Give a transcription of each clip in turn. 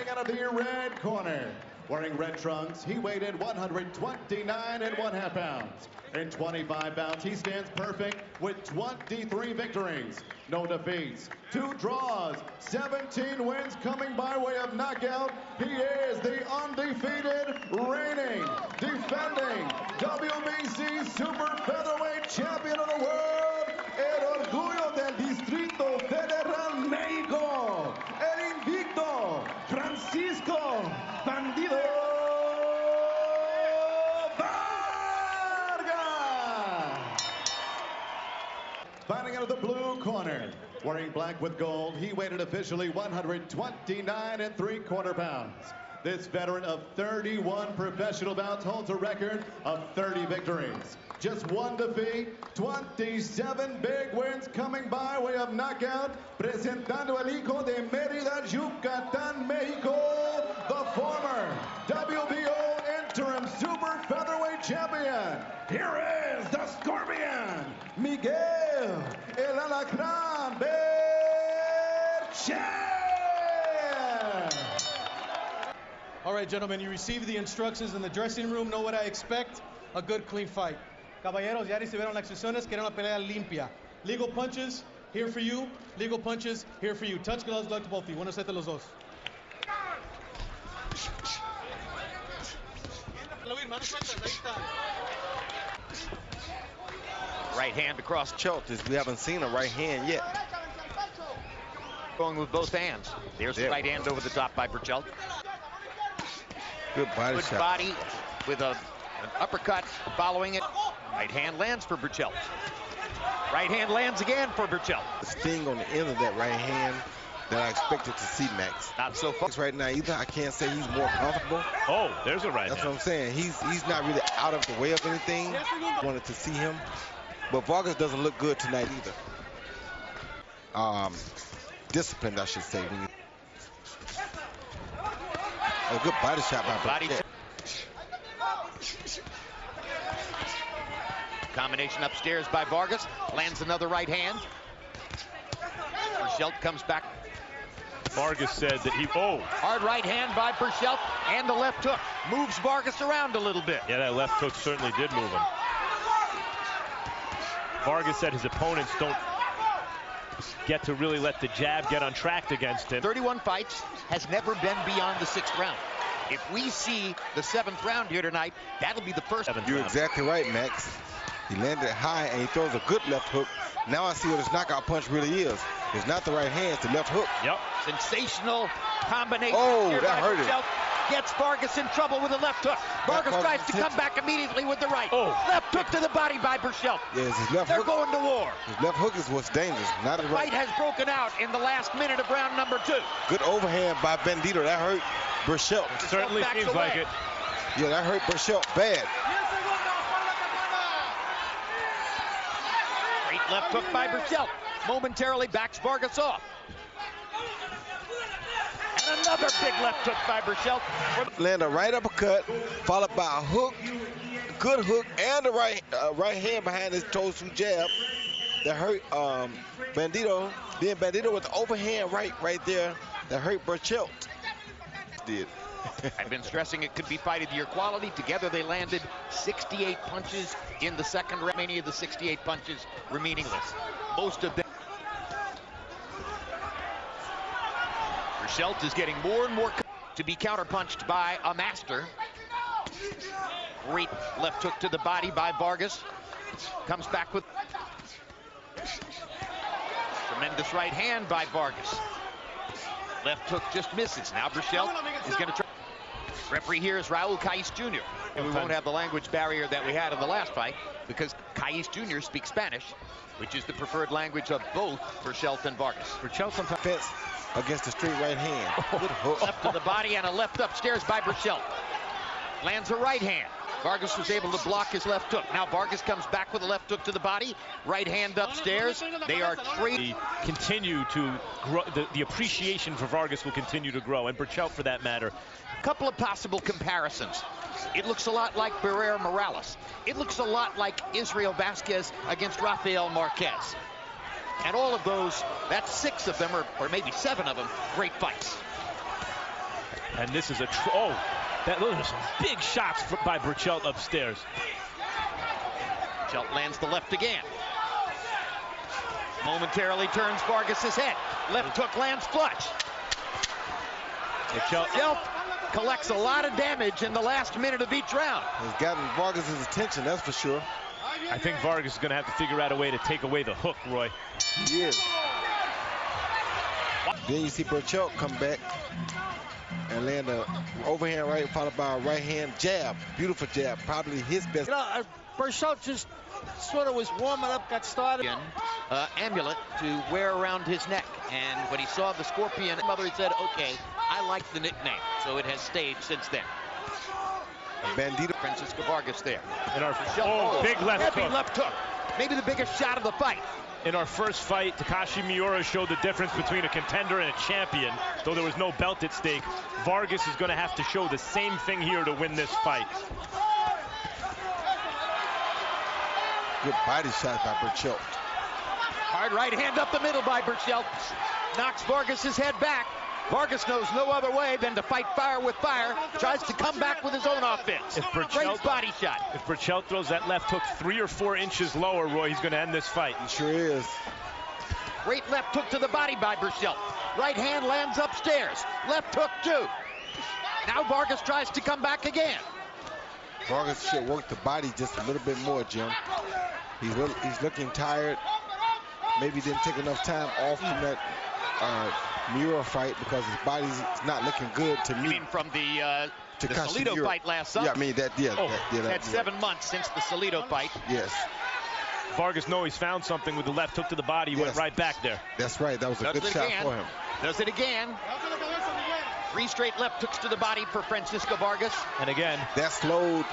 Fighting out of the red corner, wearing red trunks, he weighed 129.5 pounds. In 25 bouts, he stands perfect with 23 victories, no defeats, 2 draws, 17 wins coming by way of knockout. He is the undefeated, reigning, defending WBC Super Featherweight Champion of the world, el orgullo del Distrito Federal México, el invicto, Francisco Bandido Vargas. Fighting out of the blue corner, wearing black with gold, he weighed officially 129.75 pounds. This veteran of 31 professional bouts holds a record of 30 victories. Just 1 defeat, 27 big wins coming by way of knockout. Presentando el hijo de Mérida, Yucatán, México, the former WBO interim super featherweight champion. Here is the Scorpion, Miguel, el Alacrán Berchelt. All right, gentlemen, you received the instructions in the dressing room. Know what I expect? A good, clean fight. Caballeros, ya recibieron las instrucciones. Quieren una pelea limpia. Legal punches, here for you. Legal punches, here for you. Touch gloves, luck to both of you. One set de los dos. Right hand across Berchelt. We haven't seen a right hand yet. Going with both hands. There's the right hand over the top by Berchelt. Good body shot. Body with an uppercut following it. Right hand lands for Berchelt. Right hand lands again for Berchelt. The sting on the end of that right hand that I expected to see, Max. Not so far right now either. I can't say he's more comfortable. Oh, there's a right hand. That's what I'm saying. He's not really out of the way of anything. Wanted to see him. But Vargas doesn't look good tonight either. Disciplined, I should say. A good body shot by Berchelt. Combination upstairs by Vargas. Lands another right hand. Berchelt comes back. Vargas said that he... Oh! Hard right hand by Berchelt, and the left hook moves Vargas around a little bit. Yeah, that left hook certainly did move him. Vargas said his opponents don't get to really let the jab get on track against him. 31 fights, has never been beyond the 6th round. If we see the 7th round here tonight, that'll be the first. You're exactly right, Max. He landed high and he throws a good left hook. Now I see what his knockout punch really is. It's not the right hand, it's the left hook. Yep. Sensational combination. Oh, that hurt him. Gets Vargas in trouble with a left hook. Vargas tries to come back immediately with the right. Oh. Left hook to the body by Berchelt. Yes, his left They're hook. going to war. His left hook is what's dangerous, not his right. Fight has broken out in the last minute of round number 2. Good overhand by Bandido. That hurt Berchelt. It certainly seems like it. Yeah, that hurt Berchelt bad. Great left hook by Berchelt. Momentarily backs Vargas off. And another big left hook by Berchelt. Land a right uppercut, followed by a hook, good hook, and a right hand behind his toe-to jab. That hurt Bandido. Then Bandido with the overhand right there. That hurt Berchelt. Did. I've been stressing it could be fight of the year quality. Together they landed 68 punches in the 2nd round. Many of the 68 punches were meaningless. Most of them. Berchelt is getting more and more to be counterpunched by a master. Great left hook to the body by Vargas. Comes back with tremendous right hand by Vargas. Left hook just misses. Now Berchelt is going to try. Referee here is Raul Caiz Jr. And we won't have the language barrier that we had in the last fight because Caiz Jr. speaks Spanish, which is the preferred language of both Berchelt and Vargas. Berchelt on defense against the straight right hand. Good hook. Left to the body and a left upstairs by Berchelt. Lands a right hand. Vargas was able to block his left hook. Now Vargas comes back with a left hook to the body. Right hand upstairs. They are trading. Continue to grow. The appreciation for Vargas will continue to grow, and Berchelt for that matter. Couple of possible comparisons. It looks a lot like Barrera Morales. It looks a lot like Israel Vasquez against Rafael Marquez. And all of those, that's 6 of them, or maybe 7 of them, great fights. And this is a those are some big shots by Berchelt upstairs. Berchelt lands the left again. Momentarily turns Vargas's head. Left hook lands flush. Berchelt collects a lot of damage in the last minute of each round. He's gotten Vargas' attention, that's for sure. I think Vargas is going to have to figure out a way to take away the hook, Roy. He is. Then you see Berchelt come back and land a overhand right followed by a right hand jab. Beautiful jab, probably his best. You know, Berchelt just sort of was warming up, got started. Amulet to wear around his neck, and when he saw the scorpion mother, he said, okay, I like the nickname, so it has stayed since then. Bandito. Francisco Vargas there. In our big left hook. Maybe the biggest shot of the fight. In our first fight, Takashi Miura showed the difference between a contender and a champion. Though there was no belt at stake, Vargas is going to have to show the same thing here to win this fight. Good body shot by Berchelt. Hard right hand up the middle by Berchelt. Knocks Vargas's head back. Vargas knows no other way than to fight fire with fire. Tries to come back with his own offense. Great body shot. If Berchelt throws that left hook 3 or 4 inches lower, Roy, he's going to end this fight. He sure is. Great left hook to the body by Berchelt. Right hand lands upstairs. Left hook too. Now Vargas tries to come back again. Vargas should work the body just a little bit more, Jim. He's looking tired. Maybe didn't take enough time off from that Miura fight because his body's not looking good to me. You mean from the Salido fight last summer? Yeah, I mean that. Had 7 months since the Salido fight. Yes. Vargas knows he's found something with the left hook to the body. Yes. Went right back there. That's right. That was a good shot for him. Does it again. 3 straight left hooks to the body for Francisco Vargas. And again, that slowed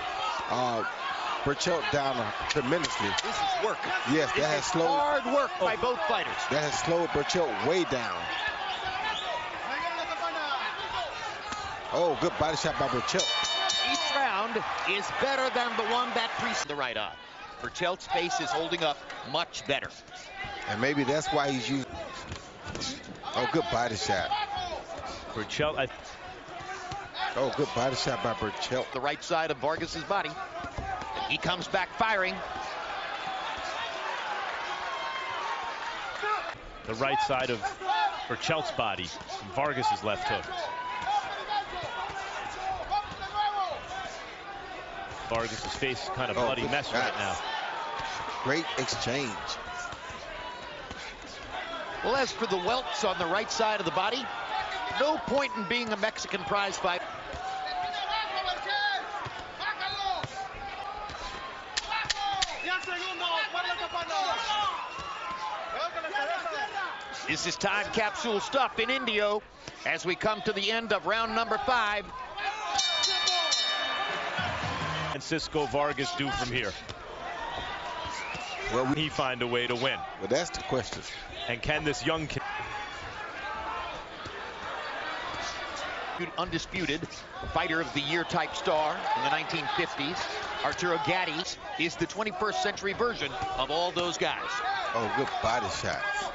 Berchelt down tremendously. This is work. Yes, that has slowed. Hard work by both fighters. That has slowed Berchelt way down. Oh, good body shot by Berchelt. Each round is better than the one that preceded the right eye. Berchelt's face is holding up much better. And maybe that's why he's using. Oh, good body shot. Berchelt. Oh, good body shot by Berchelt. The right side of Vargas's body. He comes back firing. The right side of Berchelt's body. Vargas's left hook. Vargas's face is kind of bloody mess right now. Great exchange. Well, as for the welts on the right side of the body, no point in being a Mexican prize fighter. This is time capsule stuff in Indio as we come to the end of round number 5. Francisco Vargas do from here? Will he find a way to win? Well, that's the question. And can this young kid... Undisputed fighter of the year type star in the 1950s, Arturo Gatti, is the 21st century version of all those guys. Oh, good body shots.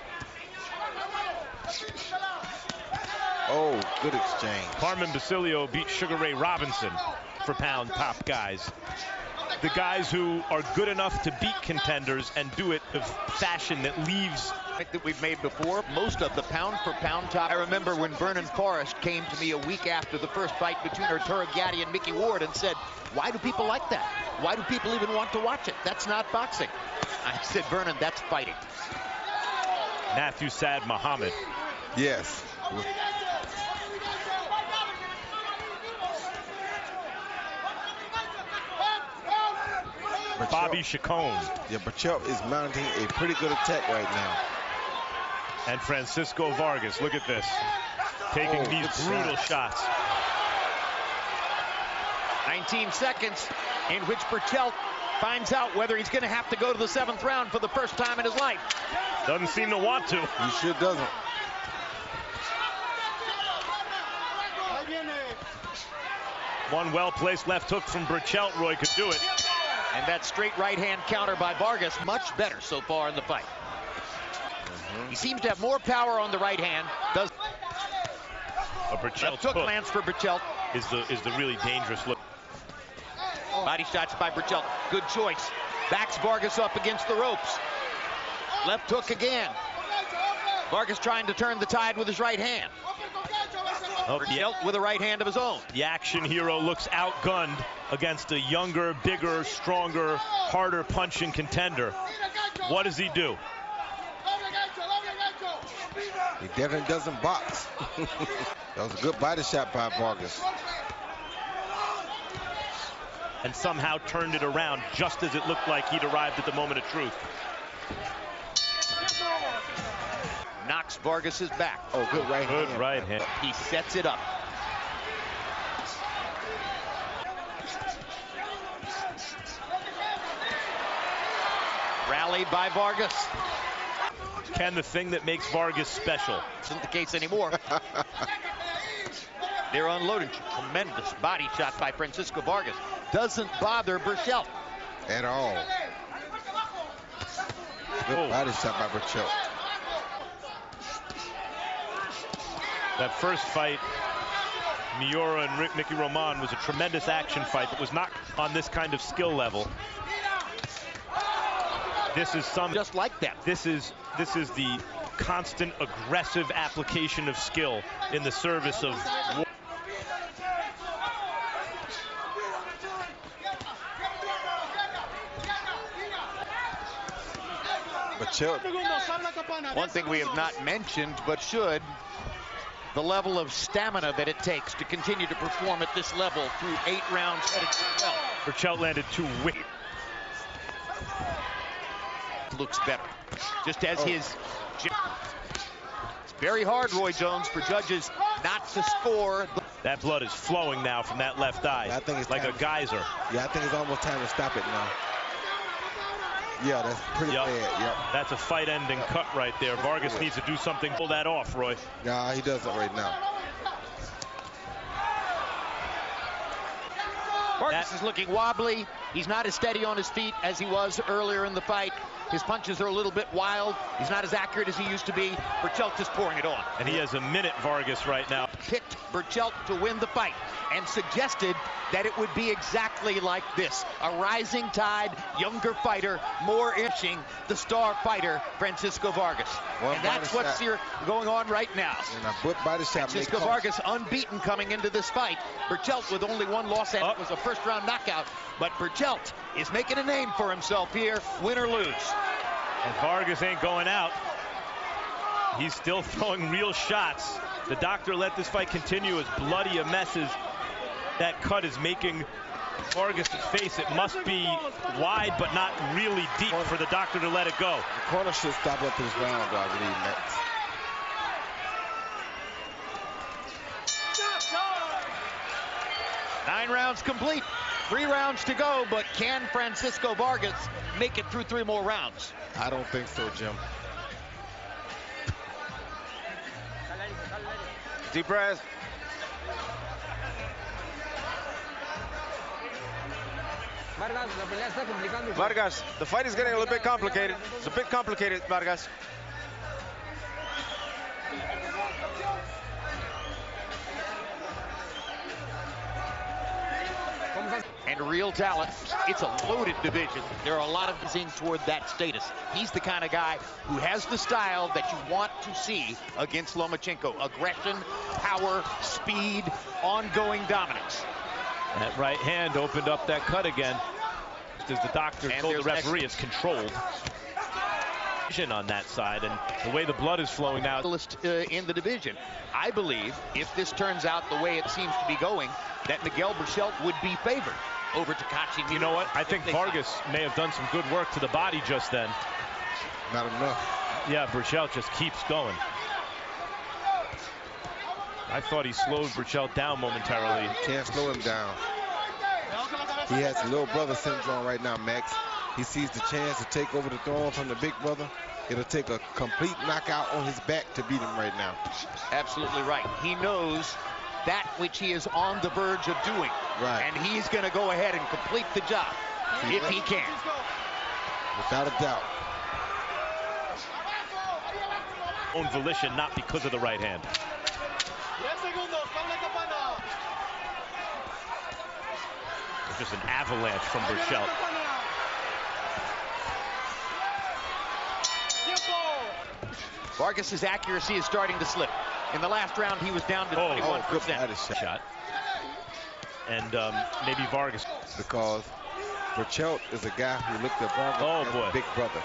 Oh, good exchange. Carmen Basilio beat Sugar Ray Robinson for pound top guys. The guys who are good enough to beat contenders and do it of fashion that leaves. That we've made before, most of the pound for pound top. I remember when Vernon Forrest came to me a week after the first fight between Arturo Gatti and Mickey Ward and said, why do people like that? Why do people even want to watch it? That's not boxing. I said, Vernon, that's fighting. Matthew Sad Muhammad. Yes. Bobby Chacon. Yeah, Berchelt is mounting a pretty good attack right now. And Francisco Vargas, look at this. Taking these brutal shots. 19 seconds in which Berchelt finds out whether he's going to have to go to the 7th round for the first time in his life. Doesn't seem to want to. He sure doesn't. One well-placed left hook from Berchelt, Roy, could do it. And that straight right-hand counter by Vargas, much better so far in the fight. He seems to have more power on the right hand. Berchelt's hook hook lands for Berchelt. is the really dangerous look. Body shots by Berchelt. Good choice. Backs Vargas up against the ropes. Left hook again. Vargas trying to turn the tide with his right hand. Berchelt with a right hand of his own. The action hero looks outgunned against a younger, bigger, stronger, harder punching contender. What does he do? He definitely doesn't box. That was a good body shot by Vargas. And somehow turned it around just as it looked like he'd arrived at the moment of truth. Knocks Vargas's back. Oh, good right hand. Good right hand. He sets it up. Rallied by Vargas. Can the thing that makes Vargas special? Isn't the case anymore. They're unloading. Tremendous body shot by Francisco Vargas. Doesn't bother Berchelt at all. Good body shot by Berchelt. That first fight, Miura and Mickey Roman, was a tremendous action fight, but was not on this kind of skill level. This is just like that. This is the constant aggressive application of skill in the service of war. One thing we have not mentioned, but should, the level of stamina that it takes to continue to perform at this level through 8 rounds headed to the belt. Berchelt landed 2 wicked. Looks better, just as his. It's very hard, Roy Jones, for judges not to score. That blood is flowing now from that left eye. I think it's like a geyser. Yeah, I think it's almost time to stop it now. Yeah, that's pretty bad. Yep. That's a fight-ending cut right there. Vargas needs to do something. Pull that off, Roy. Nah, he doesn't right now. Vargas is looking wobbly. He's not as steady on his feet as he was earlier in the fight. His punches are a little bit wild. He's not as accurate as he used to be. Berchelt is pouring it on. And he has a minute, Vargas, right now. Picked Berchelt to win the fight and suggested that it would be exactly like this. A rising tide, younger fighter, more inching the star fighter, Francisco Vargas. And that's what's here going on right now. And a good body shot. Francisco Vargas unbeaten coming into this fight. Berchelt with only 1 loss, and it was a first-round knockout. But Berchelt is making a name for himself here, win or lose. And Vargas ain't going out. He's still throwing real shots. The doctor let this fight continue as bloody a mess as that cut is making Vargas' face. It must be wide but not really deep for the doctor to let it go. The corner should stop up this round, I believe, next. Nine rounds complete. 3 rounds to go, but can Francisco Vargas make it through 3 more rounds? I don't think so, Jim. Deep breath. Vargas, the fight is getting a little bit complicated. It's a bit complicated, Vargas. And real talent. It's a loaded division. There are a lot of things toward that status. He's the kind of guy who has the style that you want to see against Lomachenko. Aggression, power, speed, ongoing dominance. That right hand opened up that cut again. As the doctor told the referee, it's controlled. On that side, and the way the blood is flowing now. In the division. I believe if this turns out the way it seems to be going, that Miguel Berchelt would be favored over Takashi. You know what? I think Vargas may have done some good work to the body just then. Not enough. Yeah, Berchelt just keeps going. I thought he slowed Berchelt down momentarily. Can't slow him down. He has little brother syndrome right now, Max. He sees the chance to take over the throne from the big brother. It'll take a complete knockout on his back to beat him right now. Absolutely right. He knows that which he is on the verge of doing. Right. And he's going to go ahead and complete the job if he can. Without a doubt. Own volition, not because of the right hand. just an avalanche from Berchelt. Vargas's accuracy is starting to slip. In the last round, he was down to 21%. Shot. And maybe Vargas. Because Berchelt is a guy who looked at Vargas as a big brother.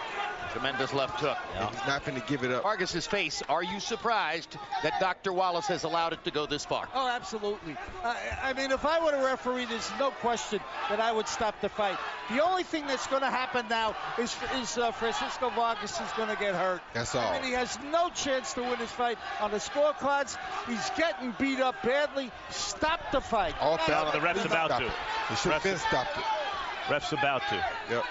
Tremendous left hook. Yeah. He's not going to give it up. Vargas's face, are you surprised that Dr. Wallace has allowed it to go this far? Oh, absolutely. I mean, if I were a referee, there's no question that I would stop the fight. The only thing that's going to happen now is Francisco Vargas is going to get hurt. That's all. I mean, he has no chance to win this fight. On the scorecards, he's getting beat up badly. Stop the fight. All the ref's about to. He should have been stopped it. Ref's about to. Yep.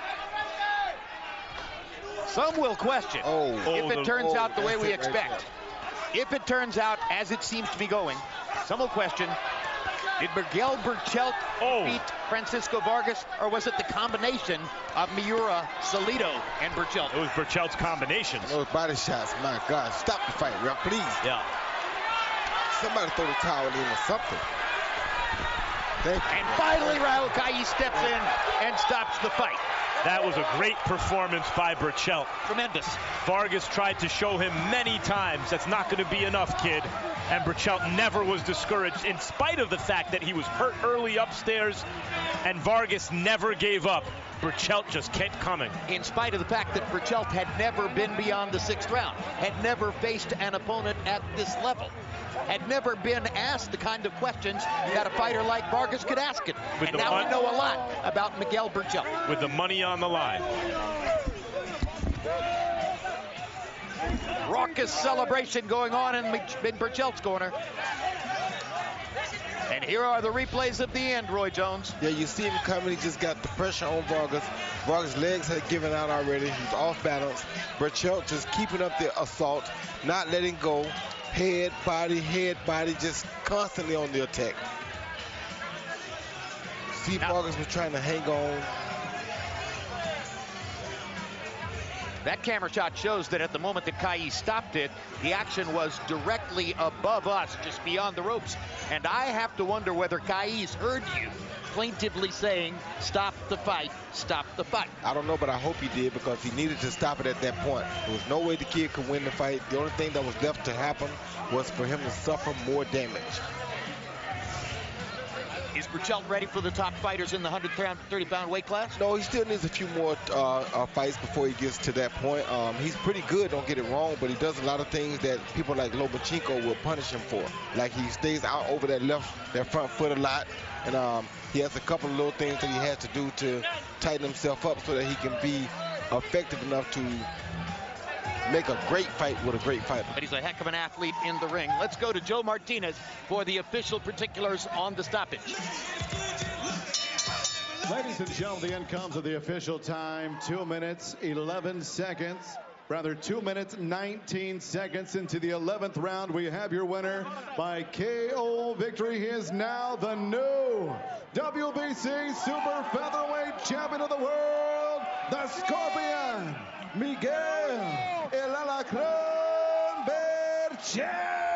Some will question if it turns out the way we expect. If it turns out as it seems to be going, some will question, did Miguel Berchelt beat Francisco Vargas, or was it the combination of Miura, Salido, and Berchelt? It was Berchelt's combinations. Those body shots, my God. Stop the fight, ref, please. Yeah. Somebody throw the towel in or something. And finally, Raul Caiz steps in and stops the fight. That was a great performance by Berchelt. Tremendous. Vargas tried to show him many times that's not going to be enough, kid. And Berchelt never was discouraged, in spite of the fact that he was hurt early upstairs, and Vargas never gave up. Berchelt just kept coming. In spite of the fact that Berchelt had never been beyond the 6th round, had never faced an opponent at this level, had never been asked the kind of questions that a fighter like Vargas could ask it. And now we know a lot about Miguel Berchelt. With the money on the line. Raucous celebration going on in Berchelt's corner. And here are the replays of the end, Roy Jones. Yeah, you see him coming. He just got the pressure on Vargas. Vargas' legs had given out already. He's off balance. Berchelt just keeping up the assault, not letting go. Head, body, just constantly on the attack. See, Vargas was trying to hang on. That camera shot shows that at the moment that Caiz stopped it, the action was directly above us, just beyond the ropes. And I have to wonder whether Caiz heard you plaintively saying, stop the fight, stop the fight. I don't know, but I hope he did, because he needed to stop it at that point. There was no way the kid could win the fight. The only thing that was left to happen was for him to suffer more damage. Is Berchelt ready for the top fighters in the 130-pound weight class? No, he still needs a few more fights before he gets to that point. He's pretty good, don't get it wrong, but he does a lot of things that people like Lomachenko will punish him for. Like he stays out over that front foot a lot, and he has a couple of little things that he has to do to tighten himself up so that he can be effective enough to make a great fight with a great fighter. But he's a heck of an athlete in the ring. Let's go to Joe Martinez for the official particulars on the stoppage. Ladies and gentlemen, the end comes of the official time. 2 minutes, 11 seconds. Rather, 2 minutes, 19 seconds into the 11th round. We have your winner by KO victory. He is now the new WBC Super Featherweight Champion of the World, the Scorpion, Miguel El Alacrán Berchelt.